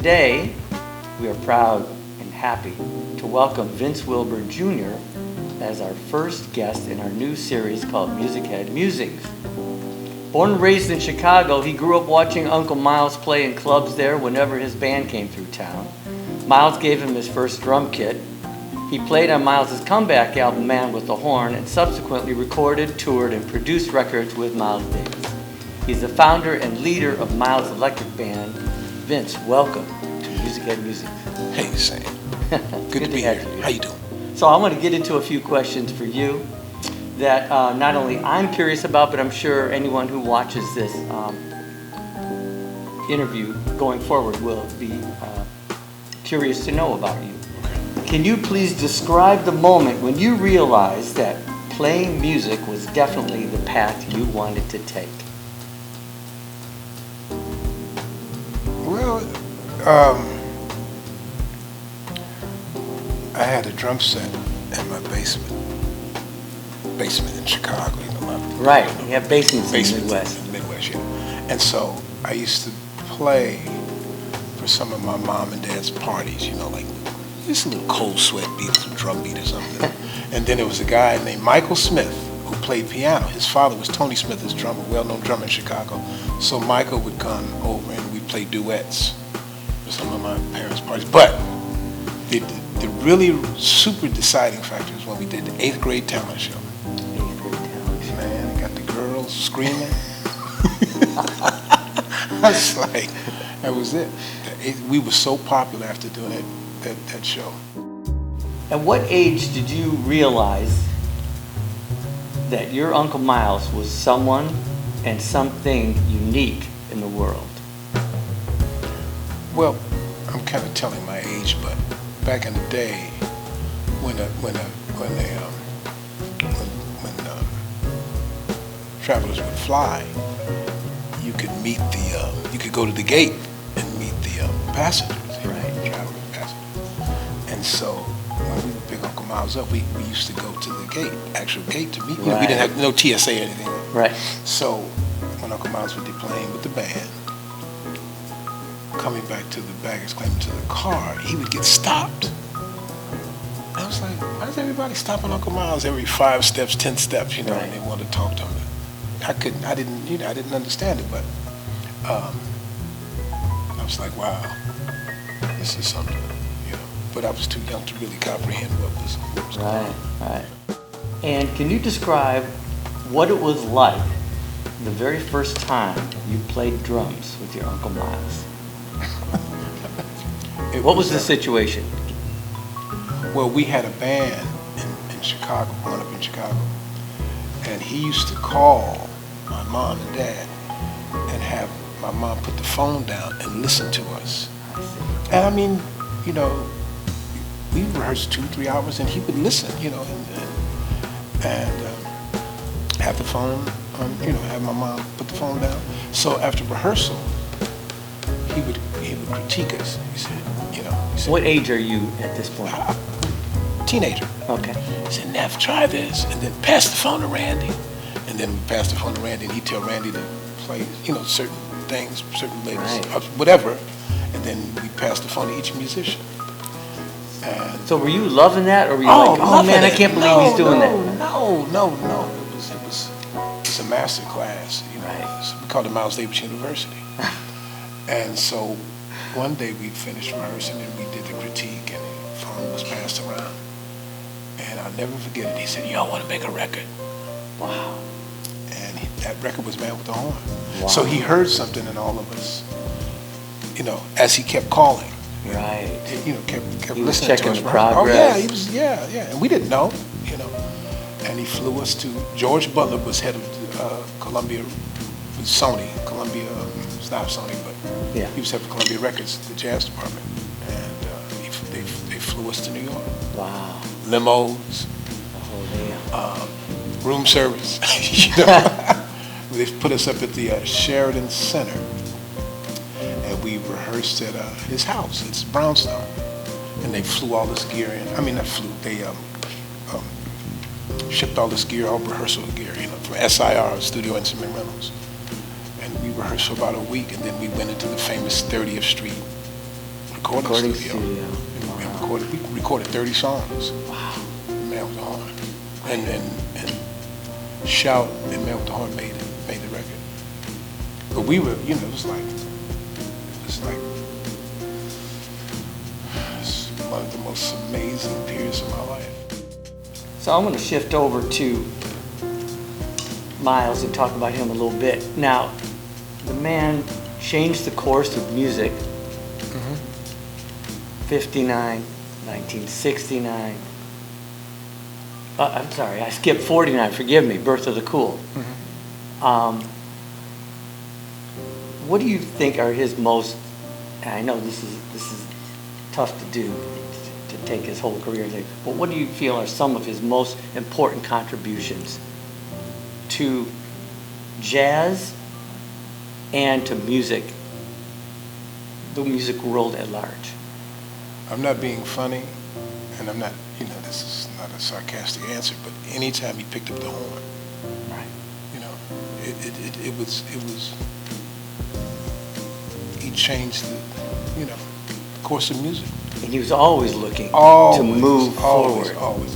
today, we are proud and happy to welcome Vince Wilburn Jr. as our first guest in our new series called Musichead Musings. Born and raised in Chicago, he grew up watching Uncle Miles play in clubs there whenever his band came through town. Miles gave him his first drum kit. He played on Miles' comeback album, Man with the Horn, and subsequently recorded, toured, and produced records with Miles Davis. He's the founder and leader of Miles' Electric Band. Vince, welcome to Musichead Musings. Hey, Sam. Good to be here. How you doing? So I want to get into a few questions for you that not only I'm curious about, but I'm sure anyone who watches this interview going forward will be curious to know about you. Can you please describe the moment when you realized that playing music was definitely the path you wanted to take? Well, I had a drum set in my basement in Chicago. You know, right, you have basements in the Midwest. In the Midwest, yeah. And so I used to play for some of my mom and dad's parties, you know, like just a little cold sweat beat, some drum beat or something. And then there was a guy named Michael Smith who played piano. His father was Tony Smith, his drummer, well-known drummer in Chicago. So Michael would come over and we'd play duets for some of my parents' parties. But the really super deciding factor is when we did the 8th grade talent show. 8th grade talent show. Man, got the girls screaming. I was like, that was it. We were so popular after doing that show. At what age did you realize that your Uncle Miles was someone and something unique in the world? Well, I'm kind of telling my age, but back in the day, when travelers would fly, you could meet you could go to the gate and meet the passengers, right? Traveling passengers. And so when we would pick Uncle Miles up, we used to go to the gate, actual gate to meet. Right. We didn't have no TSA or anything. Right. So when Uncle Miles would be playing with the band, coming back to the baggage claim to the car, he would get stopped. And I was like, why is everybody stopping Uncle Miles every 5 steps, 10 steps, you know, right. and they want to talk to him? I didn't understand it, but I was like, wow, this is something, you know. But I was too young to really comprehend what was going on. Right. And can you describe what it was like the very first time you played drums with your Uncle Miles? What was the situation? Well, we had a band in Chicago, growing up in Chicago, and he used to call my mom and dad and have my mom put the phone down and listen to us. And I mean, you know, we rehearsed 2-3 hours and he would listen, you know, and have the phone, you know, have my mom put the phone down. So after rehearsal, he would critique us. He said, what age are you at this point? Teenager. Okay. He said, Neff, try this, and then pass the phone to Randy. And then we pass the phone to Randy, and he'd tell Randy to play, you know, certain things, certain latest, right. Whatever. And then we pass the phone to each musician. And so were you loving that, or were you like, oh man, I can't believe he's doing that? No. It was a master class, you know. Right. So we called it Miles Davis University. And so one day we finished rehearsing and we did the critique and the phone was passed around. And I'll never forget it. He said, y'all want to make a record? Wow. And that record was Man with the Horn. Wow. So he heard something in all of us, you know, as he kept calling. Right. You know, kept he was listening checking to us. the progress. Oh yeah, he was, yeah. And we didn't know, you know. And he flew us to, George Butler was head of Columbia, Sony, Columbia, it's not Sony, but yeah. He was head of Columbia Records, the jazz department. And they flew us to New York. Wow. Limos. Oh, damn. Room service. You know? They put us up at the Sheridan Center. And we rehearsed at his house. It's Brownstone. And they flew all this gear in. I mean, not flew. They shipped all this gear, all rehearsal gear, you know, from SIR, Studio Instrument Rentals. And we rehearsed for about a week, and then we went into the famous 30th Street recording studio. Wow. And we recorded 30 songs. Wow. Man with the Horn. And Shout and Man with the Horn made the record. But we were, it was like it's one of the most amazing periods of my life. So I'm going to shift over to Miles and talk about him a little bit. Now, the man changed the course of music. 59, 1969. I'm sorry, I skipped 49. Forgive me. Birth of the Cool. What do you think are his most? And I know this is tough to do, to take his whole career. But what do you feel are some of his most important contributions to jazz and to music, the music world at large? I'm not being funny, and I'm not, this is not a sarcastic answer, but anytime he picked up the horn, Right. it was, he changed the course of music. And he was always looking Always, to move forward. Always.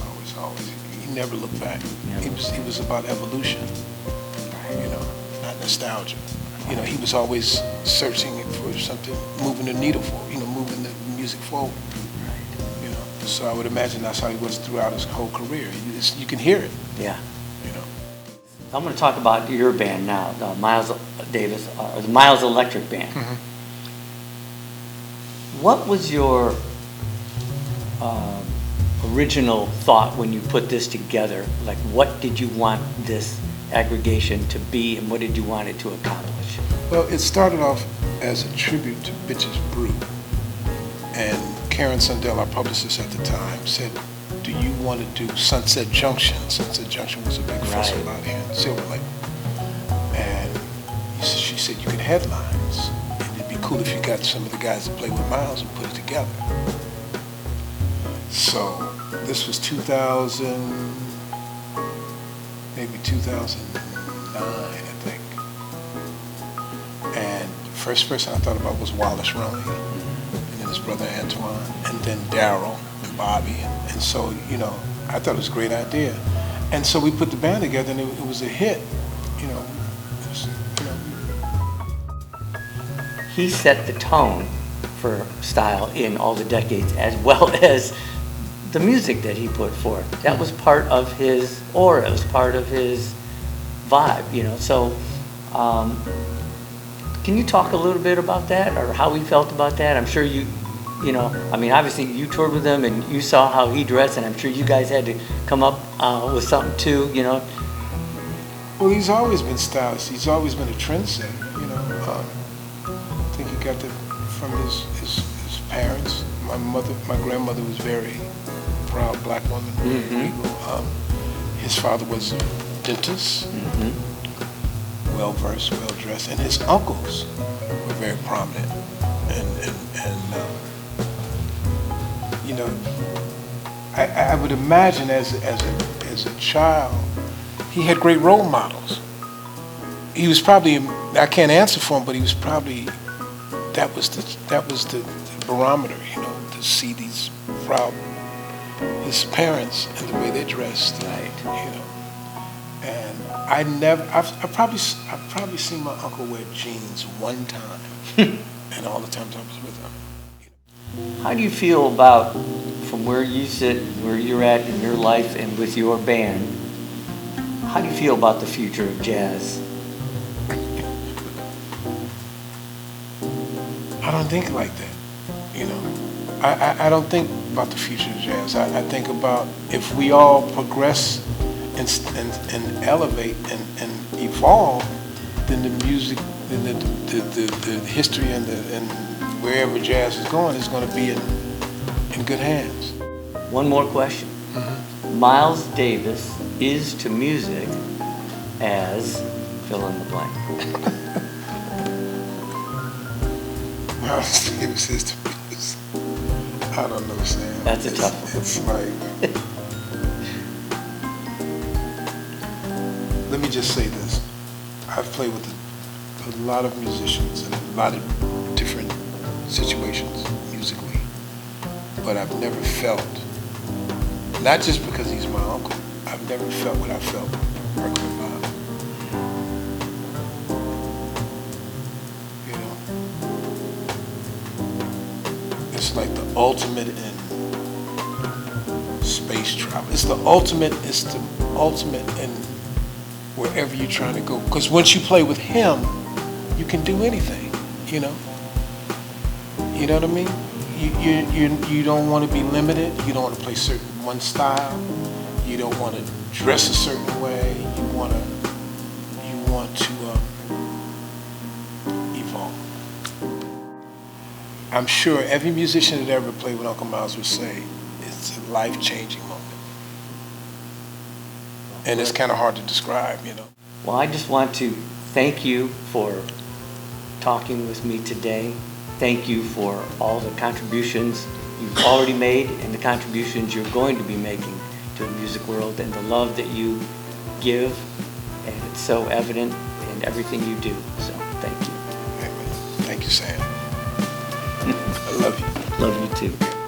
He never looked back. Yeah. He was about evolution, not nostalgia. He was always searching for something, moving the needle forward, moving the music forward. Right. So I would imagine that's how he was throughout his whole career. You can hear it. Yeah. I'm going to talk about your band now, Miles Davis, or the Miles Electric Band. What was your original thought when you put this together? Like, what did you want this aggregation to be, and what did you want it to accomplish? Well, it started off as a tribute to Bitches Brew. And Karen Sundell, our publicist at the time, said, do you want to do Sunset Junction? Sunset Junction was a big festival out here in Silver Lake. And she said you could headlines. And it'd be cool if you got some of the guys that play with Miles and put it together. So this was 2000, maybe 2009, I think. And the first person I thought about was Wallace Roney, and then his brother Antoine, and then Daryl and Bobby. And so, I thought it was a great idea. And so we put the band together, and it was a hit. He set the tone for style in all the decades, as well as the music that he put forth. That was part of his aura, it was part of his vibe, So, can you talk a little bit about that, or how he felt about that? I'm sure obviously you toured with him and you saw how he dressed, and I'm sure you guys had to come up with something too, Well, he's always been stylish. He's always been a trendsetter, I think he got that from his parents. My grandmother was very proud black woman. His father was a dentist, well-versed, well-dressed, and his uncles were very prominent. I would imagine as a child, he had great role models. He was probably, I can't answer for him, but he was probably, that was the barometer, to see these proud, his parents and the way they dressed, right. And I've probably seen my uncle wear jeans one time, and all the times I was with him. How do you feel about, from where you sit, where you're at in your life and with your band, how do you feel about the future of jazz? I don't think like that, I don't think about the future of jazz. I think about if we all progress and elevate and evolve, then the music, then the history and wherever jazz is going to be in good hands. One more question. Miles Davis is to music as fill in the blank. Miles Davis is to music. I don't know, Sam. That's a tough one. It's like, let me just say this. I've played with a lot of musicians in a lot of different situations musically. but I've never felt, not just because he's my uncle, I've never felt what I felt working with Bob. You know, it's like the ultimate in space travel. It's the ultimate in wherever you're trying to go. Because once you play with him, you can do anything, you know? You know what I mean? You don't want to be limited. You don't want to play one style. You don't want to dress a certain way. You want to evolve. I'm sure every musician that ever played with Uncle Miles would say it's a life-changing moment. And it's kind of hard to describe, you know. Well, I just want to thank you for talking with me today. Thank you for all the contributions you've already made and the contributions you're going to be making to the music world, and the love that you give, and it's so evident in everything you do. So thank you. Thank you, Sam. I love you. Love you too.